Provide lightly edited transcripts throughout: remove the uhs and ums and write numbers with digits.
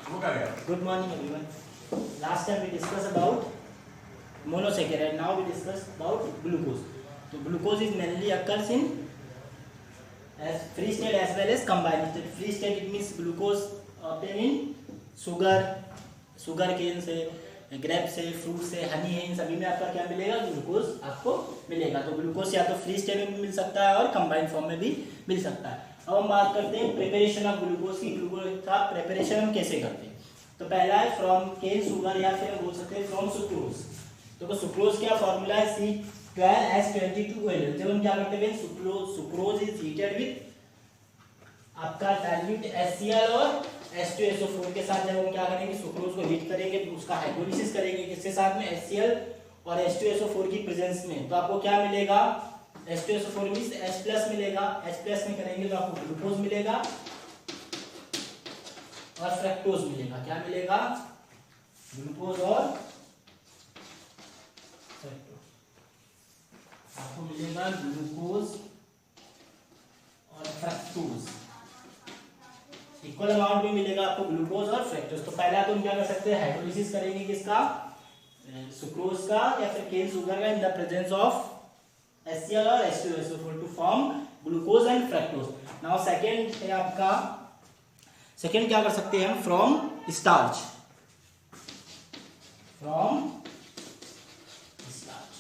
Good morning, everyone. Last time we discussed about monosaccharide. Now we discuss about glucose. So glucose is mainly occurs in as free state as well as combined state. Free state it means glucose obtained in sugar cane से, grep से, fruit से, हनी है, इन सभी में आपका क्या मिलेगा? Glucose आपको मिलेगा. तो ग्लूकोज या तो फ्री स्टेट में भी मिल सकता है और कंबाइंड फॉर्म में भी मिल सकता है. अब हम बात करते हैं प्रिपरेशन ऑफ ग्लूकोज की. ग्लूकोज का प्रिपरेशन हम कैसे करते हैं? तो पहला है फ्रॉम केन शुगर या फिर हम बोल सकते हैं फ्रॉम सुक्रोज. तो सुक्रोज क्या फॉर्मूला है? C12H22OL. जब हम क्या करते हैं? सुक्रोज इज हीटेड विद आपका डाइल्यूट HCl और H2SO4 के साथ. जब हम क्या करेंगे? सुक्रोज को हीट करेंगे तो उसका हाइड्रोलिसिस करेंगे. किसके साथ में? HCl और H2SO4 की प्रेजेंस में. तो आपको क्या मिलेगा? H2SO4 मींस H+ मिलेगा. H+ में करेंगे तो आपको ग्लूकोज मिलेगा और फ्रक्टोज मिलेगा. क्या मिलेगा? ग्लूकोज और फ्रक्टोज. आपको मिलेगा ग्लूकोज और फ्रक्टोज. इक्वल अमाउंट में मिलेगा आपको ग्लूकोज और फ्रक्टोज. तो पहला तो हम क्या कर सकते हैं? हाइड्रोलिसिस करेंगे. किसका? सुक्रोज का या फिर केन शुगर का in the presence of HCl और H2SO4 to form glucose and fructose. Now second है आपका, सेकंड क्या कर सकते हैं हम? From starch. From starch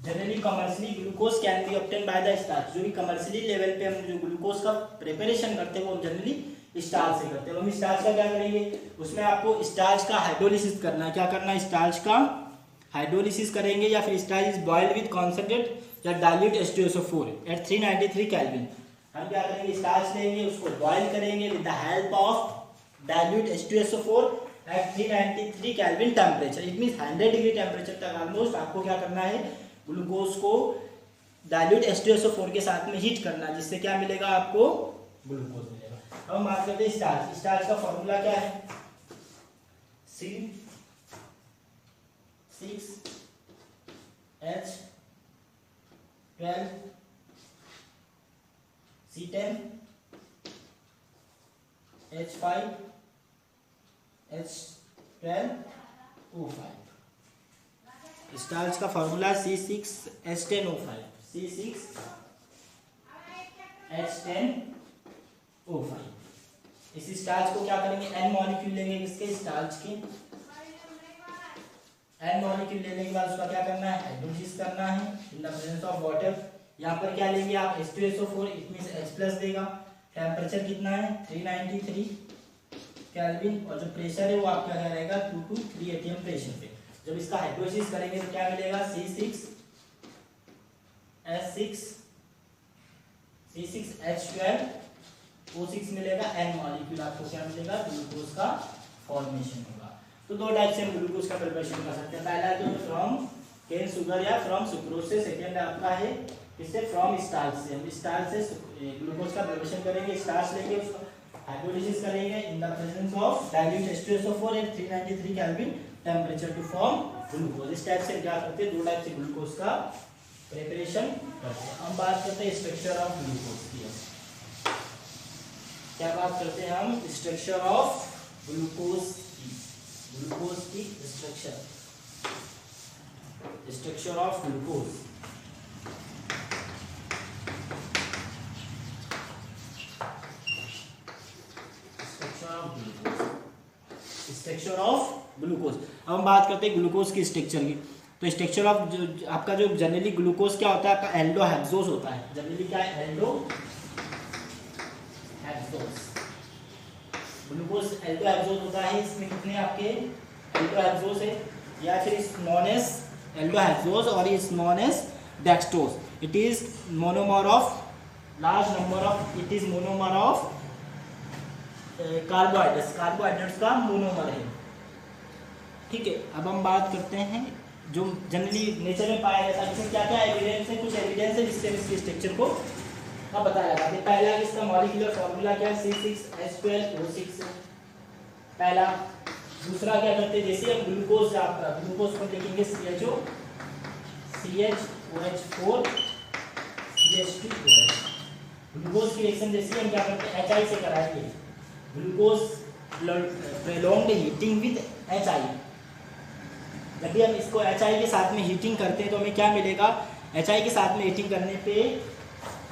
generally commercially glucose can be obtain by the starch. जो भी कमर्शियली लेवल पे हम जो ग्लूकोज का प्रिपरेशन करते हैं वो हम जनरली स्टार्च से करते हैं. हम स्टार्च का क्या करेंगे? उसमें आपको स्टार्च का हाइड्रोलिसिस करना है. क्या करना है? स्टार्च का हाइड्रोलिसिस करेंगे या फिर starch is boiled with concentrate या डाइल्यूट H2SO4 एट 393 केल्विन. हम क्या करेंगे? स्टार्च लेंगे, उसको बॉइल करेंगे with the help of dilute H2SO4 at 393 kelvin temperature. It means 100 degree temperature तक ऑलमोस्ट आपको क्या करना है? ग्लूकोज को डाइल्यूट H2SO4 के साथ में हीट करना, जिससे क्या मिलेगा? आपको ग्लूकोज मिलेगा. अब हम बात करते हैं स्टार्च. स्टार्च का फॉर्मूला क्या है? C6H12 C10 H5 H12O5. Starch का फॉर्मूला C6H10O5. C6H10O5. इस स्टार्च को क्या करेंगे? N मॉलिक्यूल लेंगे. किसके? स्टार्च के. N मॉलिक्यूल लेने के बाद उसका क्या करना है? हाइड्रोलिसिस करना है इन द प्रेजेंस ऑफ वाटर. यहाँ पर क्या लेंगे आप? H2SO4 इट मींस H+ देगा. टेम्परेचर कितना है? 393 केल्विन. और जो प्रेशर है वो आपका क्या रहेगा? 2 to 3 atm प्रेशर पे. जब इसका हाइड्रोलिसिस करेंगे तो क्या मिलेगा? C6H12O6 मिलेगा. N मॉलिक्यूल आपको क्या मिलेगा? ग्लूकोज का फॉर्मेशन होगा. तो दो टाइप से हम ग्लूकोज का प्रिपरेशन कर सकते हैं. पहला तो फ्रॉम केन शुगर या फ्रॉम सुक्रोज से. सेकेंड आपका है इससे फ्रॉम स्टार्च से. हम स्टार्च से ग्लूकोज का प्रिपरेशन करेंगे. स्टार्च लेके उसको हाइड्रोलिसिस करेंगे in the presence of dilute H2SO4 at 393 kelvin temperature to form glucose. इस टाइप से क्या करते हैं? दो टाइप से ग्लूकोज का प्रिपरेशन करते हैं. हम बात करते हैं स्ट्रक्चर ऑफ ग्लूकोज की. क्या बात करते हैं हम? स्ट्रक्चर ऑफ ग्लूकोज की structure of glucose. Structure of glucose. अब हम बात करते हैं ग्लूकोज की स्ट्रक्चर की. तो स्ट्रक्चर ऑफ आपका जो जनरली ग्लूकोज क्या होता है? आपका एल्डोहेक्सोज होता है. जनरली क्या है? एल्डोहेक्सोज. ग्लूकोज एल्डोहेक्सोज होता है. इसमें कितने आपके एल्डोहेक्सोज है? या फिर इज नॉन एज एल्डोहेक्सोज और is known as dextrose. It is monomer of large number of. It is monomer of carbohydrates का मोनोमर है. ठीक है. अब हम बात करते हैं जो जनरली नेचर में पाया जाता है. इसमें क्या क्या एविडेंस है? कुछ एविडेंस है जिससे इसके स्ट्रक्चर को बताया जाता है. पहला इसका मॉलिक्यूलर फॉर्मूला क्या है? C6H12O6 पहला. दूसरा क्या करते हैं? जैसे हम ग्लूकोज आपका ग्लूकोज को लिखेंगे CHOH4 CH2OH. ग्लूकोज की रिएक्शन जैसे हम क्या करते हैं? HI से कराएंगे. Glucose prolonged heating with HI। जब भी हम इसको HI के साथ में हीटिंग करते हैं तो हमें क्या मिलेगा, HI के साथ में हीटिंग करने पे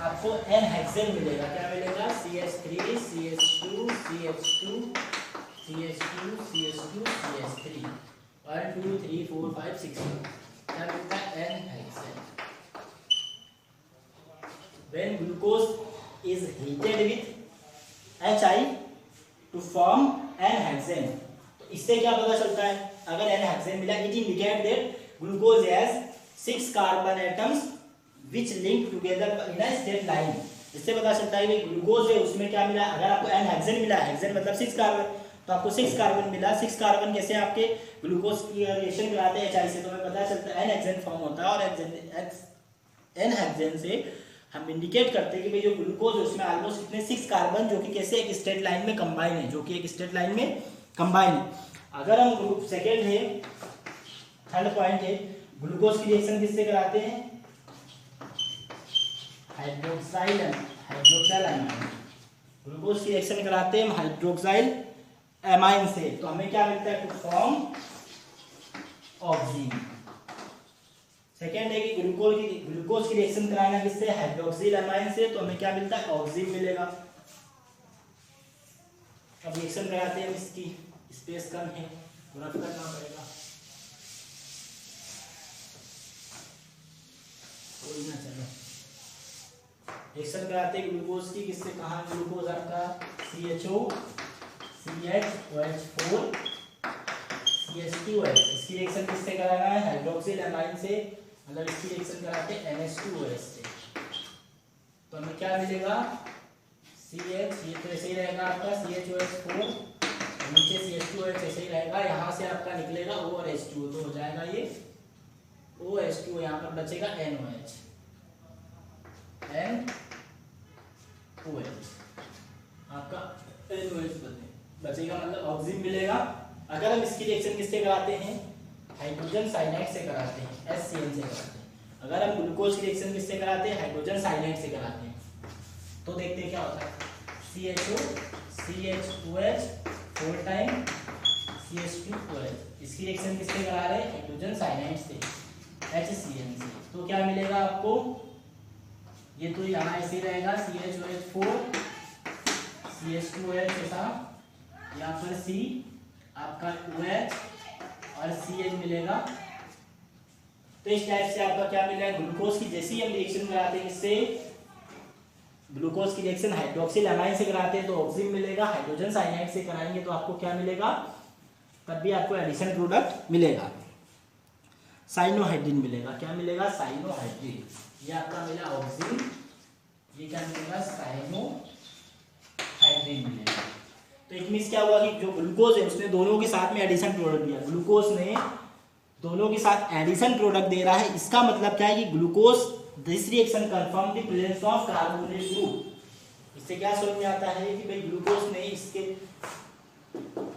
आपको N-हेक्सेन मिलेगा। क्या मिलेगा? CH3 CH2 CH2 CH2 CH2 CH3 1 2 3 4 5 6 क्या मिलता है? N-हेक्सेन। When glucose is heated with HI to form N-हेक्सेन, तो इससे क्या पता चलता है? अगर N-हेक्सेन मिला, it indicates that glucose has 6 carbon atoms which link together in a straight line। इससे पता चलता है कि ग्लूकोज है उसमें क्या मिला। अगर आपको N-हेक्सेन मिला, हेक्सेन मतलब 6 कार्बन, तो आपको 6 कार्बन मिला। 6 कार्बन कैसे आपके ग्लूकोज की रिएक्शन कराते हैं HI से, तो हमें पता चलता है N-हेक्सेन फॉर्म होता है। और N-हेक्सेन से हम इंडिकेट करते हैं कि भाई जो ग्लूकोज है उसमें ऑलमोस्ट कितने 6 कार्बन जो कि कैसे एक स्ट्रेट लाइन में कंबाइन है, जो कि एक स्ट्रेट लाइन में कंबाइन है। अगर हम ग्रुप सेकेंड है, थर्ड पॉइंट है, ग्लूकोज की रिएक्शन किससे कराते हैं? Hydroxyl amine. ग्लूकोज की रिएक्शन कराते हैं हम हाइड्रोक्साइल अमाइन से, तो हमें क्या मिलता है? To form oxygen. सेकेंड है कि ग्लूकोज की रिएक्शन कराना किससे? हाइड्रोक्सिल अमाइन से, तो हमें क्या मिलता है? ऑक्सीजन मिलेगा। अब रिएक्शन कराते हैं हम, इसकी स्पेस कम है, रफ करना पड़ेगा, कोई ना। चलो रिएक्शन कराते हैं ग्लूकोज की किससे? कहाँ ग्लूकोज आपका? CHO CHOH4 CH2OH। इसकी रिएक्शन किससे कराना है? हाइड्रोक्सिल अमाइन से, मतलब इसकी रिएक्शन कराते हैं NH2OH से। तो हमें क्या मिलेगा? CH, ये तो ऐसे ही रहेगा आपका CHOH4, नीचे CH2OH ऐसे ही रहेगा, यहाँ से आपका निकलेगा O और H2O, तो हो जाएगा ये OH2, यहाँ पर बचेगा NOH, आपका NOH बचेगा, मतलब ऑक्सीजन मिलेगा। अगर हम इसकी रिएक्शन किससे कराते हैं? हाइड्रोजन साइनाइड से कराते हैं, HCl से कराते हैं। अगर हम ग्लूकोज की रिएक्शन किससे कराते हैं? हाइड्रोजन साइनाइड से कराते हैं। तो देखते हैं क्या होता है। CHO CHOH 4 time CH2OH। इसकी रिएक्शन किससे करा रहे हैं? हाइड्रोजन साइनाइड से, HCl से। तो क्या मिलेगा आपको? ये तो यहाँ ऐसे ही रहेगा, CHOH4 CH2OH ऐसा, यहाँ पर C आपका OH और CH मिलेगा। तो इस टाइप से आपका क्या मिलेगा? ग्लूकोज की जैसी हम रिएक्शन कराते हैं, इससे ग्लूकोज की रिएक्शन हाइड्रोक्सिल अमाइन से कराते हैं तो ऑक्सीजन मिलेगा। हाइड्रोजन साइनाइड से कराएंगे तो आपको क्या मिलेगा? तब भी आपको एडिशन प्रोडक्ट मिलेगा, साइनोहाइड्रिन मिलेगा। क्या मिलेगा? साइनोहाइड्रिन। ये आपका मिला ऑक्सीजन, ये क्या मिलेगा? साइनोहाइड्रिन मिलेगा। तो इट मींस क्या हुआ कि जो ग्लूकोज है उसने दोनों के साथ में एडिशन प्रोडक्ट दिया, ग्लूकोज ने दोनों के साथ एडिशन प्रोडक्ट दे रहा है। इसका मतलब क्या है कि glucose this reaction confirm the presence of carbonyl group. इससे क्या समझ में आता है कि भाई ग्लूकोज ने इसके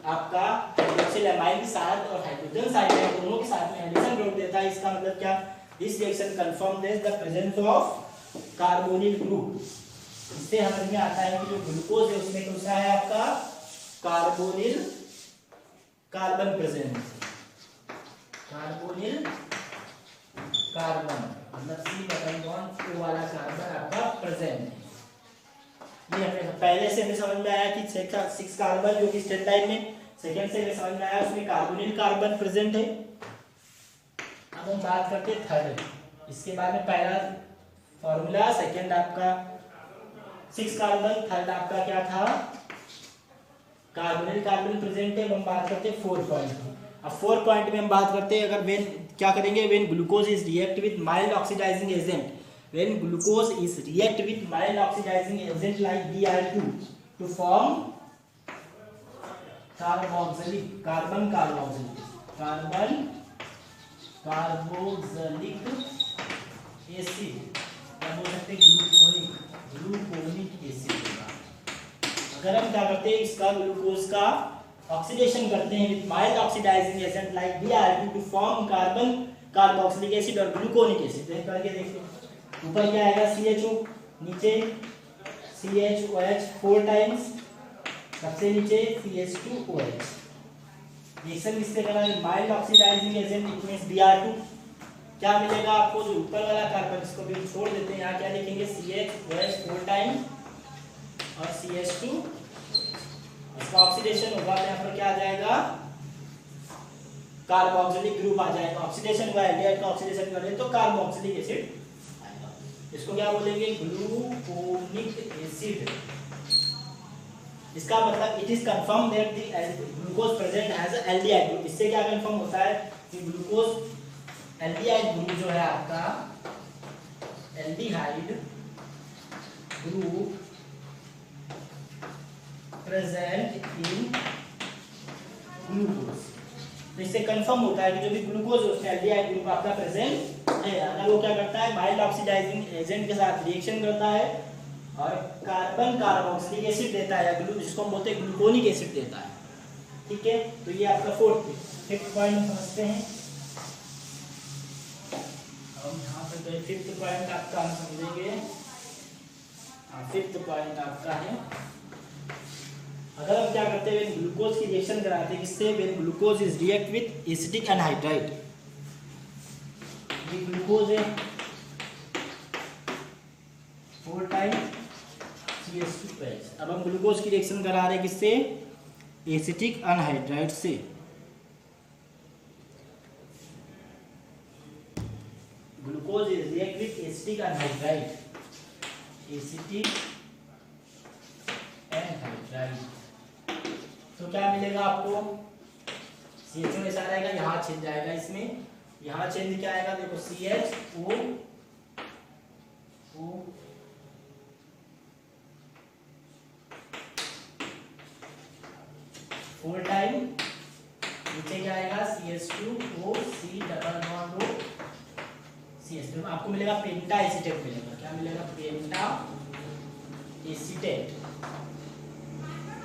आपका हाइड्रोक्सिल अमाइन के साथ और हाइड्रोजन साइनाइड दोनों के साथ में एडिशन प्रोडक्ट देता है। इसका मतलब क्या? This reaction confirm the presence of carbonyl group. इससे समझ में आता है कि जो ग्लूकोज है उसमें कौन सा है आपका? Carbonyl carbon present, carbonyl carbon मतलब C डबल बॉन्ड O वाला कार्बन आपका प्रेजेंट है। ये हमें पहले से हमें समझ में आया कि 6 कार्बन जो कि स्ट्रेट लाइन में, सेकेंड से हमें समझ में आया उसमें कार्बोनिल कार्बन प्रेजेंट है। अब हम बात करते हैं थर्ड। इसके बाद में पहला फॉर्मूला, सेकेंड आपका 6 कार्बन, थर्ड आपका क्या था? कार्बोनिल कार्बन प्रेजेंट है। हम बात करते हैं 4 पॉइंट। अब 4 पॉइंट में हम बात करते हैं, अगर वेन क्या करेंगे? When glucose is react with mild oxidising agent, when glucose is react with mild oxidizing agent like Br2 to form carboxylic carbon carboxylic acid, या बोल सकते हैं ग्लूकोनिक एसिड होगा। अगर हम क्या करते हैं? इसका ग्लूकोज का ऑक्सीडेशन करते हैं with mild oxidising agent like Br2 to form carbon carboxylic acid और ग्लूकोनिक एसिड। करके देखते हैं। ऊपर क्या आएगा? CHO, नीचे CHOH 4 टाइम्स सबसे नीचे CH2OH। रिएक्शन किससे करा है? Mild oxidising agent, it means Br2। क्या मिलेगा आपको? जो ऊपर वाला कार्बन, इसको भी छोड़ देते हैं, यहाँ क्या लिखेंगे? CH OH 4 टाइम और CH2, इसका ऑक्सीडेशन होगा तो यहाँ पर क्या आ जाएगा? कार्बोक्सिलिक ग्रुप आ जाएगा। ऑक्सीडेशन हुआ, एल्डिहाइड का ऑक्सीडेशन करें तो कार्बोक्सिलिक एसिड आएगा। इसको क्या बोलेंगे? Gluconic acid. इसका मतलब it is confirm that the glucose present has a aldehyde group. इससे क्या कंफर्म होता है कि ग्लूकोज एल्डिहाइड ग्रुप जो है आपका, aldehyde group present in glucose. तो इससे कंफर्म होता है कि जो भी ग्लूकोज है उसमें एल्डिहाइड ग्रुप आपका प्रेजेंट है। अगर वो क्या करता है? माइल्ड ऑक्सीडाइजिंग एजेंट के साथ रिएक्शन करता है और कार्बन कार्बोक्सिलिक एसिड देता है, या जिसको हम बोलते हैं ग्लूकोनिक एसिड देता है। ठीक है, तो ये आपका फिफ्थ पॉइंट समझते हैं। हम यहाँ पे गए, फिफ्थ पॉइंट आपका हम समझेंगे। फिफ्थ पॉइंट आपका है, अगर हम क्या करते हैं? ग्लूकोज की रिएक्शन कराते हैं किससे? When glucose is react with acetic anhydride. ये ग्लूकोज है 4 टाइम CH2OH। अब हम ग्लूकोज की रिएक्शन करा रहे हैं किससे? एसिटिक एनहाइड्राइड से। Glucose is react with acetic anhydride, acetic anhydride. तो क्या मिलेगा आपको? CHO ऐसा रहेगा, यहाँ चेंज जाएगा, इसमें यहाँ चेंज क्या आएगा? देखो CHO 4 टाइम, नीचे क्या आएगा? CH2OC double bond O CH2। आपको मिलेगा पेंटा एसीटेट मिलेगा। क्या मिलेगा? Pentaacetate.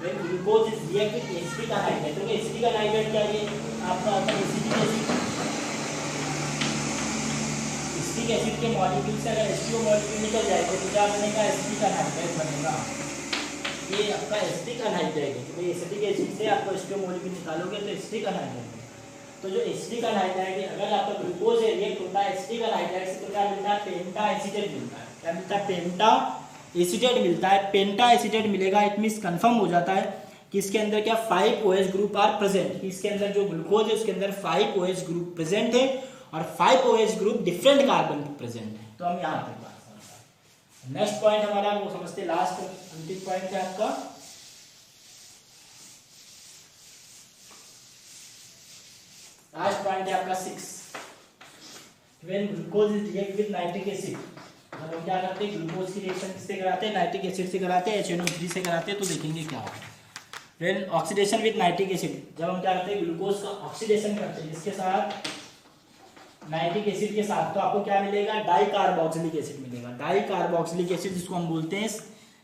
When glucose is react with acetic anhydride, तो एसिटिक एनहाइड्राइड क्या है? आपका होता है एसिटिक एसिड। एसिटिक एसिड के मॉलिक्यूल से अगर H2O मॉलिक्यूल निकल जाए तो क्या बनेगा? एसिटिक एनहाइड्राइड बनेगा। ये आपका एसिटिक एनहाइड्राइड है। तो एसिटिक एसिड से आपको H2O मॉलिक्यूल निकालोगे तो एसिटिक एनहाइड्राइड है। तो जो एसिटिक एनहाइड्राइड है, अगर आपका ग्लूकोज है रिएक्ट होता है एसिटिक एनहाइड्राइड से, तो क्या मिलता है? पेंटा एसीटेट मिलता है। क्या मिलता है? पेंटा एसीटेट मिलता है। पेंटा एसीटेट मिलेगा, इट मींस कंफर्म हो जाता है कि इसके अंदर क्या 5 OH ग्रुप आर प्रेजेंट। इसके अंदर जो ग्लूकोज है उसके अंदर 5 OH ग्रुप प्रेजेंट है और 5 OH group different carbon present है। तो हम यहाँ तक बात समझते हैं। नेक्स्ट पॉइंट हमारा वो समझते, लास्ट अंतिम पॉइंट है आपका। लास्ट पॉइंट है आपका 6। When glucose is react with nitric acid. अब हम क्या करते हैं? ग्लूकोज की रिएक्शन किससे कराते हैं? नाइट्रिक एसिड से कराते हैं, HNO3 से कराते हैं। तो देखेंगे क्या होगा। When oxidation with nitric acid, जब हम क्या करते हैं? ग्लूकोज का ऑक्सीडेशन करते हैं जिसके साथ? नाइट्रिक एसिड के साथ। तो आपको क्या मिलेगा? डाई कार्बोक्सिलिक एसिड मिलेगा। डाई कार्बोक्सिलिक एसिड जिसको हम बोलते हैं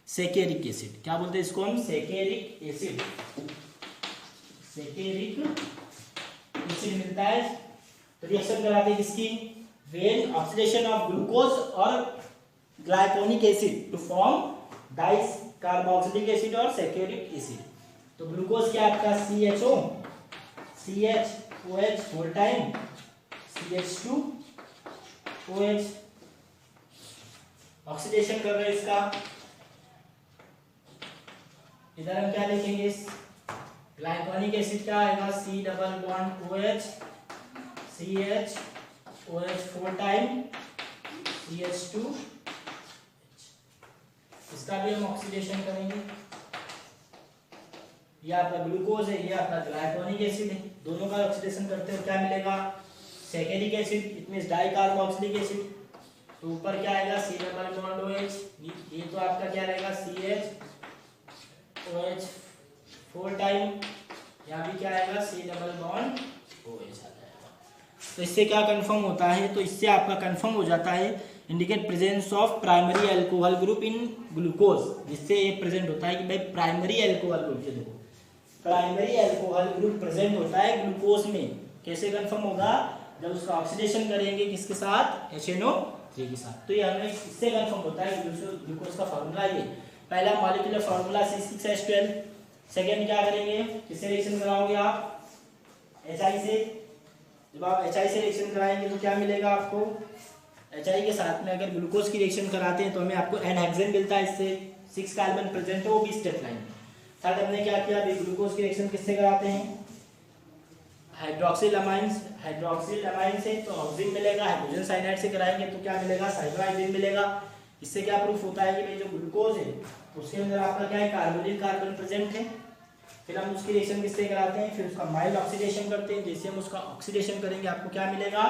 सेकेरिक एसिड। क्या बोलते हैं इसको हम? सेकेरिक एसिड। सेकेरिक एसिड मिलता है। तो रिएक्शन कराते हैं किसकी? व्हेन ऑक्सीडेशन ऑफ ग्लूकोज और gluconic acid to form dicarboxylic acid और सेकेरिक एसिड। तो ग्लूकोज क्या आपका? CHO CHOH 4 time CH2OH। Oxidation कर रहे हैं इसका। इधर हम क्या लिखेंगे? ग्लाइकोनिक एसिड क्या आएगा? C double bond OH CHOH 4 time CH2। इसका भी हम ऑक्सीडेशन करेंगे। ये आपका ग्लूकोज है, ये आपका ग्लाइकोनिक एसिड है। दोनों का ऑक्सीडेशन करते हो क्या मिलेगा? Saccharic acid, it means dicarboxylic acid. तो ऊपर क्या आएगा? C double bond OH। ये तो आपका क्या रहेगा? CHOH 4 टाइम, यहाँ भी क्या आएगा? C डबल बॉन्ड OH आ जाएगा। तो इससे क्या कंफर्म होता है? तो इससे आपका कंफर्म हो जाता है indicate presence of primary alcohol group in glucose. जिससे ये प्रेजेंट होता है कि भाई प्राइमरी अल्कोहल ग्रुप, जो देखो प्राइमरी अल्कोहल ग्रुप प्रेजेंट होता है ग्लूकोज में। कैसे कंफर्म होगा? जब उसका ऑक्सीडेशन करेंगे किसके साथ? HNO3 के साथ। तो ये हमें इससे कंफर्म होता है। ग्लूकोज का फॉर्मूला ये पहला मॉलिक्यूलर फॉर्मूला C6H12, सेकेंड क्या करेंगे, किससे रिएक्शन कराओगे आप, HI से। जब आप HI से रिएक्शन कराएंगे तो क्या मिलेगा आपको, HI के साथ में अगर ग्लूकोज की रिएक्शन कराते हैं तो हमें आपको N-हेक्सेन मिलता है, इससे 6 कार्बन प्रेजेंट है, वो भी स्टेप लाइन। थर्ड हमने क्या किया, अभी ग्लूकोज की रिएक्शन किससे कराते हैं, हाइड्रोक्सिल अमाइन से, तो ऑक्सीजन मिलेगा। हाइड्रोजन साइनाइड से कराएंगे तो क्या मिलेगा, साइक्लोहाइड्रिन मिलेगा। इससे क्या प्रूफ होता है कि भाई जो ग्लूकोज है उसके अंदर आपका क्या है, कार्बोनिल कार्बन प्रेजेंट है। फिर हम उसकी रिएक्शन किससे कराते हैं, फिर उसका माइल्ड ऑक्सीडेशन करते हैं। जैसे हम उसका ऑक्सीडेशन करेंगे आपको क्या मिलेगा,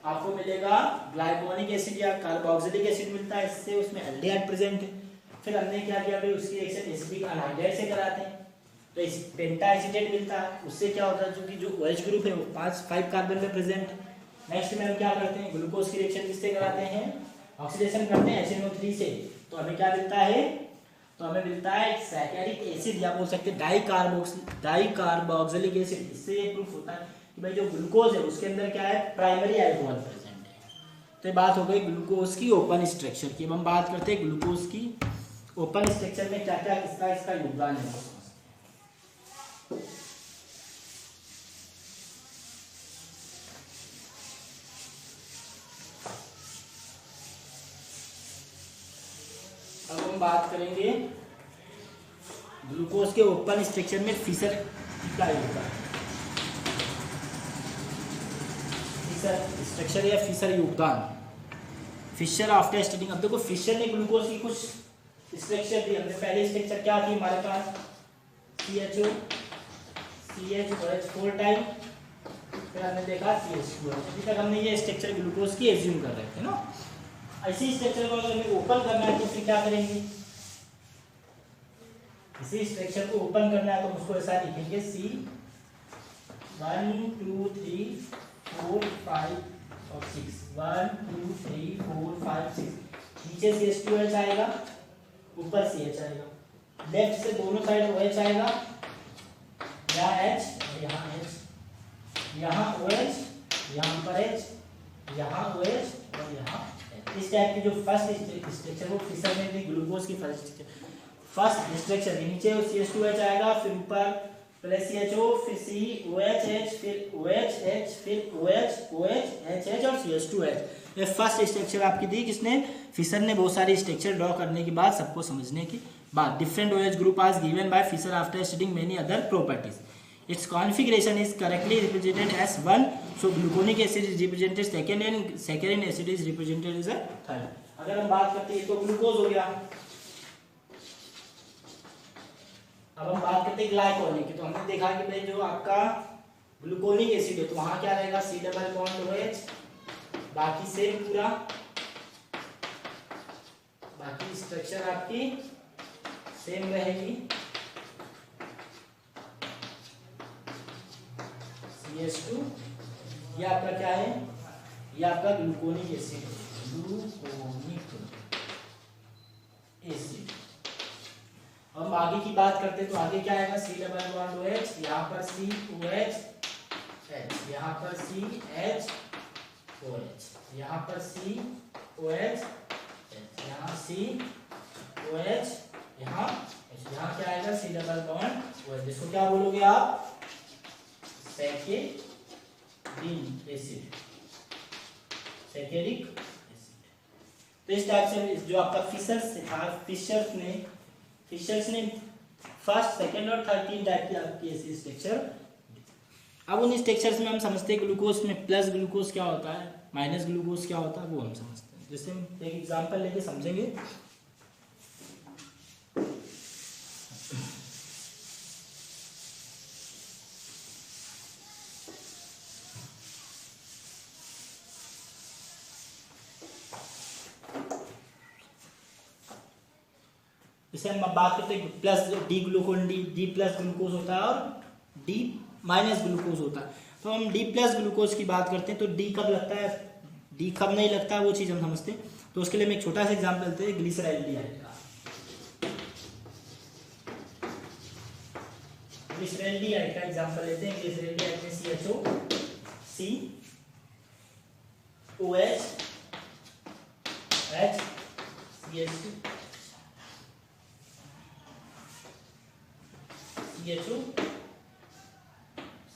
आपको मिलेगा ग्लाइकोनिक एसिड या कार्बोक्सिलिक एसिड मिलता है, इससे उसमें एल्डिहाइड प्रेजेंट है। फिर हमने क्या किया, भाई उसकी रिएक्शन एसिटिक अनहाइड्राइड से कराते हैं तो इस पेंटा एसीटेट मिलता है। उससे क्या होता है, क्योंकि जो OH ग्रुप है वो 5 कार्बन में प्रेजेंट है। नेक्स्ट में हम क्या करते हैं, ग्लूकोज की रिएक्शन किससे कराते हैं, ऑक्सीडेशन करते हैं HNO3 से, तो हमें क्या मिलता है, तो हमें मिलता है सैकेरिक एसिड या बोल सकते हैं डाइकार्बोक्सिलिक एसिड। इससे ये प्रूफ होता है कि भाई जो ग्लूकोज है उसके अंदर क्या है, प्राइमरी अल्कोहल प्रेजेंट है। तो ये बात हो गई ग्लूकोज की ओपन स्ट्रक्चर की। अब हम बात करते हैं ग्लूकोज की ओपन स्ट्रक्चर में क्या क्या इसका योगदान है। अब हम बात करेंगे ग्लूकोज के ओपन स्ट्रक्चर में फिशर का योगदान, फिशर स्ट्रक्चर या फिशर योगदान। फिशर आफ्टर स्टडिंग, अब देखो फिशर ने ग्लूकोज की कुछ स्ट्रक्चर दी। हमने पहले स्ट्रक्चर क्या थी हमारे पास, CHO CH4 टाइम, फिर हमने देखा CH2। अभी तक हमने ये स्ट्रक्चर ग्लूकोज की एज्यूम कर रहे थे ना। ऐसी स्ट्रक्चर को अगर हमें ओपन करना है तो फिर क्या करेंगे, इसी स्ट्रक्चर को ओपन करना है तो उसको ऐसा लिखेंगे C1 2 3 4 5 और 6, 1 2 3 4 5 6। नीचे CH2H आएगा, ऊपर CH आएगा, लेफ्ट से दोनों साइड OH आएगा, यहाँ H और यहाँ H, यहाँ OH, यहाँ पर H, यहाँ OH और यहाँ H। इस टाइप की जो फर्स्ट स्ट्रक्चर वो फिशर में भी ग्लूकोज की फर्स्ट स्ट्रक्चर, नीचे CH2H आएगा, फिर ऊपर प्लस CHO, फिर COHH, फिर OHH, फिर OH, OH, HH और CH2H। ये फर्स्ट स्ट्रक्चर आपकी दी किसने, फिशर ने। बहुत सारी स्ट्रक्चर ड्रॉ करने के बाद, सबको समझने की बाद, different OH group are given by Fisher after studying many other properties. Its configuration is correctly represented as 1. So gluconic acid is represented second and saccharin acid is represented as a third. अगर हम बात करते हैं तो glucose हो गया। अब हम बात करते हैं ग्लाइकोनिक की, तो हमने देखा कि भाई जो आपका ग्लूकोनिक एसिड है तो वहां क्या रहेगा, C डबल बॉन्ड OH, बाकी सेम पूरा, बाकी स्ट्रक्चर आपकी सेम रहेगी। CH2, ये आपका क्या है, ये आपका ग्लूकोनिक एसिड है, ग्लूकोनिक एसिड। अब हम आगे की बात करते हैं तो आगे क्या आएगा, C डबल बॉन्ड OH, यहाँ पर COH, यहाँ पर CH OH, यहाँ पर COH, यहाँ COH, यहाँ क्या आएगा, C डबल बॉन्ड OH, जिसको क्या बोलोगे आप, सैकेरिक एसिड, सैकेरिक एसिड। तो इस टाइप से जो आपका फिशर्स ने फर्स्ट, सेकंड और थर्ड 3 टाइप की आपकी ऐसी स्ट्रक्चर। अब उन स्ट्रक्चर्स में हम समझते हैं ग्लूकोज में प्लस ग्लूकोज क्या होता है, माइनस ग्लूकोज क्या होता है, वो हम समझते हैं। जैसे हम एक एग्जांपल लेके समझेंगे। जैसे हम बात करते हैं plus D glucose, D plus glucose होता है और डी माइनस ग्लूकोज होता है। तो हम डी प्लस ग्लूकोज की बात करते हैं तो डी कब लगता है, डी कब नहीं लगता है, वो चीज़ हम समझते हैं। तो उसके लिए हम एक छोटा सा एग्जाम्पल लेते हैं, ग्लिसरैल्डिहाइड का। ग्लिसरैल्डिहाइड का एग्जाम्पल लेते हैं। ग्लिसरैल्डिहाइड में CHO, COH, H, CH2। CHO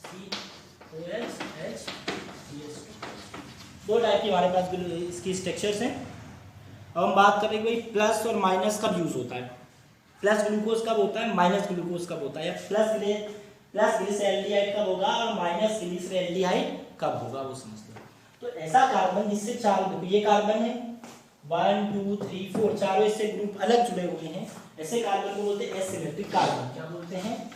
COH H CH2। दो टाइप की हमारे पास इसकी स्ट्रक्चर्स हैं। अब हम बात करेंगे भाई प्लस और माइनस कब यूज होता है, प्लस ग्लूकोज कब होता है, माइनस ग्लूकोज कब होता है, या प्लस ग्लिसरॉल्डिहाइड कब होगा और माइनस ग्लिसरॉल्डिहाइड कब होगा, वो समझते हैं। तो ऐसा कार्बन जिससे चार, देखो ये कार्बन है 1 2 3 4, चारों इससे ग्रुप अलग जुड़े हुए हैं, ऐसे कार्बन को बोलते हैं एसिमेट्रिक कार्बन। क्या बोलते हैं?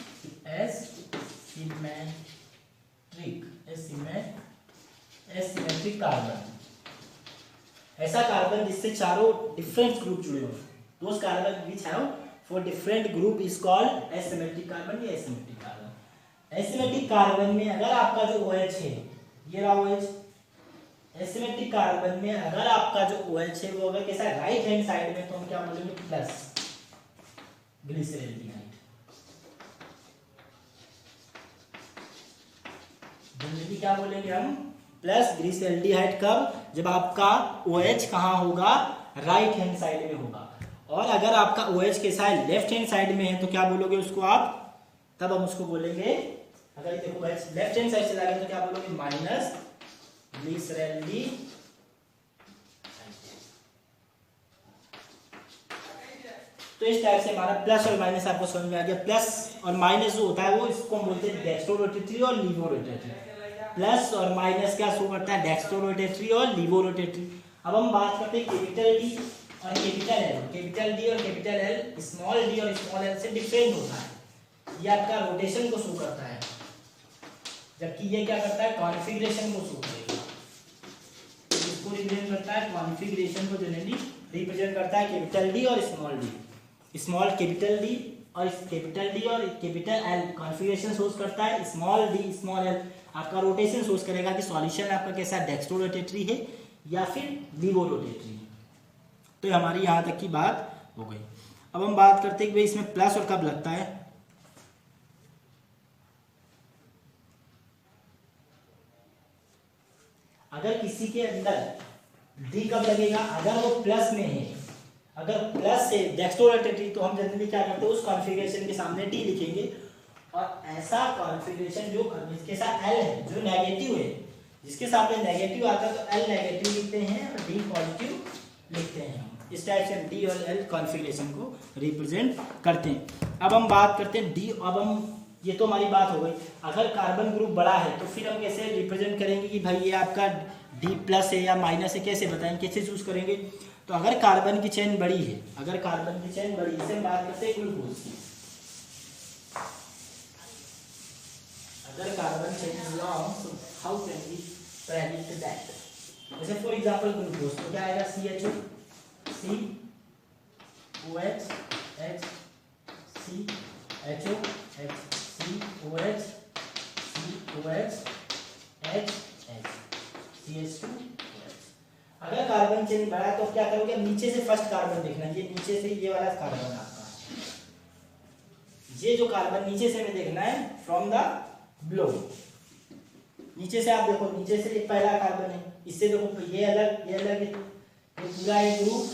Asymmetric carbon. ऐसा कार्बन जिससे चारों डिफरेंट ग्रुप जुड़े हुए, those carbon which have four different group is called asymmetric carbon या एसिमेट्रिक कार्बन। एसिमेट्रिक कार्बन में अगर आपका जो OH है, ये रहा OH, एसिमेट्रिक कार्बन में अगर आपका जो OH है वो अगर कैसा राइट हैंड साइड में, तो हम क्या बोलेंगे? Plus glyceraldehyde. जनरली क्या बोलेंगे हम? प्लस ग्लिसरॉल्डिहाइड कब? जब आपका OH कहाँ होगा? राइट हैंड साइड में होगा। और अगर आपका OH कैसा है? लेफ्ट हैंड साइड में है, तो क्या बोलोगे उसको आप? तब हम उसको बोलेंगे, अगर देखो OH लेफ्ट हैंड साइड से लगे तो क्या बोलोगे? Minus glyceraldehyde. तो इस टाइप से हमारा प्लस और माइनस आपको समझ में आ गया। प्लस और माइनस जो होता है वो इसको हम बोलते हैं डेक्स्ट्रोरोटेटरी और लीवोरोटेटरी। प्लस और माइनस क्या शो करता है? डेक्स्ट्रोरोटेटरी और लीवोरोटेटरी। अब हम बात करते हैं कैपिटल डी और कैपिटल एल। कैपिटल डी और कैपिटल एल, स्मॉल डी और स्मॉल एल से डिफरेंट होता है। ये आपका रोटेशन को शो करता है, जबकि ये क्या करता है? कॉन्फ़िगरेशन को शो करेगा। इसको रिप्रेजेंट करता है, कॉन्फ़िगरेशन को जनरली रिप्रेजेंट करता है कैपिटल डी और small D. Small capital D और कैपिटल एल कॉन्फ़िगरेशन शोज करता है। स्मॉल डी स्मॉल एल आपका रोटेशन शोज करेगा कि सॉल्यूशन आपका कैसा डेक्स्ट्रोरोटेटरी है या फिर लीवोरोटेटरी है। तो हमारी यहाँ तक की बात हो गई। अब हम बात करते हैं कि भाई इसमें प्लस और कब लगता है। अगर किसी के अंदर डी कब लगेगा? अगर वो प्लस में है, अगर प्लस है डेक्स्ट्रोरोटेटरी, तो हम जनरली क्या करते हैं? उस कॉन्फ़िगरेशन के सामने डी लिखेंगे। और ऐसा कॉन्फ़िगरेशन जो जिसके साथ एल है, जो नेगेटिव है, जिसके सामने नेगेटिव आता है तो एल नेगेटिव लिखते हैं और डी पॉजिटिव लिखते हैं। इस टाइप से डी और एल कॉन्फ़िगरेशन को रिप्रेजेंट करते हैं। अब हम बात करते हैं डी। अब हम, ये तो हमारी बात हो गई। अगर कार्बन ग्रुप बड़ा है तो फिर हम कैसे रिप्रेजेंट करेंगे कि भाई ये आपका डी प्लस है या माइनस है, कैसे बताएंगे, कैसे चूज करेंगे? तो अगर कार्बन की चेन बड़ी है, अगर कार्बन की चेन बड़ी है, से हम बात करते हैं ग्लूकोज की। अगर carbon chain is long, so how can we predict that? जैसे फॉर एग्जांपल ग्लूकोज, तो क्या आएगा? CHO COH H CHO H COH COH H CH2। अगर कार्बन चेन बड़ा है तो क्या करोगे? नीचे से फर्स्ट कार्बन देखना, ये नीचे से ये वाला कार्बन आपका, ये जो कार्बन नीचे से हमें देखना है फ्रॉम द बिलो। नीचे से आप देखो, नीचे से एक पहला कार्बन है, इससे देखो ये अलग, ये अलग है, ये पूरा एक ग्रुप,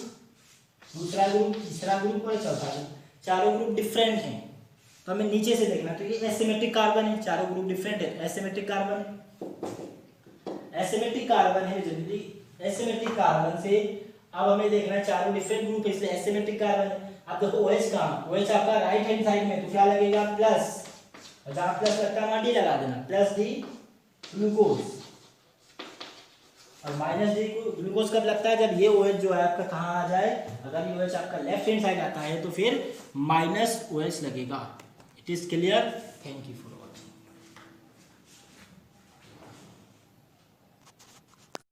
दूसरा ग्रुप, तीसरा ग्रुप और चौथा ग्रुप, चारों ग्रुप डिफरेंट हैं। तो हमें नीचे से देखना, तो ये एसिमेट्रिक कार्बन है, चारों ग्रुप डिफरेंट है, एसिमेट्रिक कार्बन है। एसिमेट्रिक कार्बन है जनरली, एसिमेट्रिक कार्बन से अब हमें देखना है चारों डिफरेंट ग्रुप है, इसलिए एसिमेट्रिक कार्बन है। अब देखो OH कहाँ? OH आपका राइट हैंड साइड में, तो क्या लगेगा? प्लस। और जहाँ प्लस लगता है वहाँ डी लगा देना, प्लस डी ग्लूकोज। और माइनस डी ग्लूकोज कब लगता है? जब ये OH जो है आपका कहाँ आ जाए, अगर ये OH आपका लेफ्ट हैंड साइड आता है तो फिर माइनस OH लगेगा। It is clear? Thank you for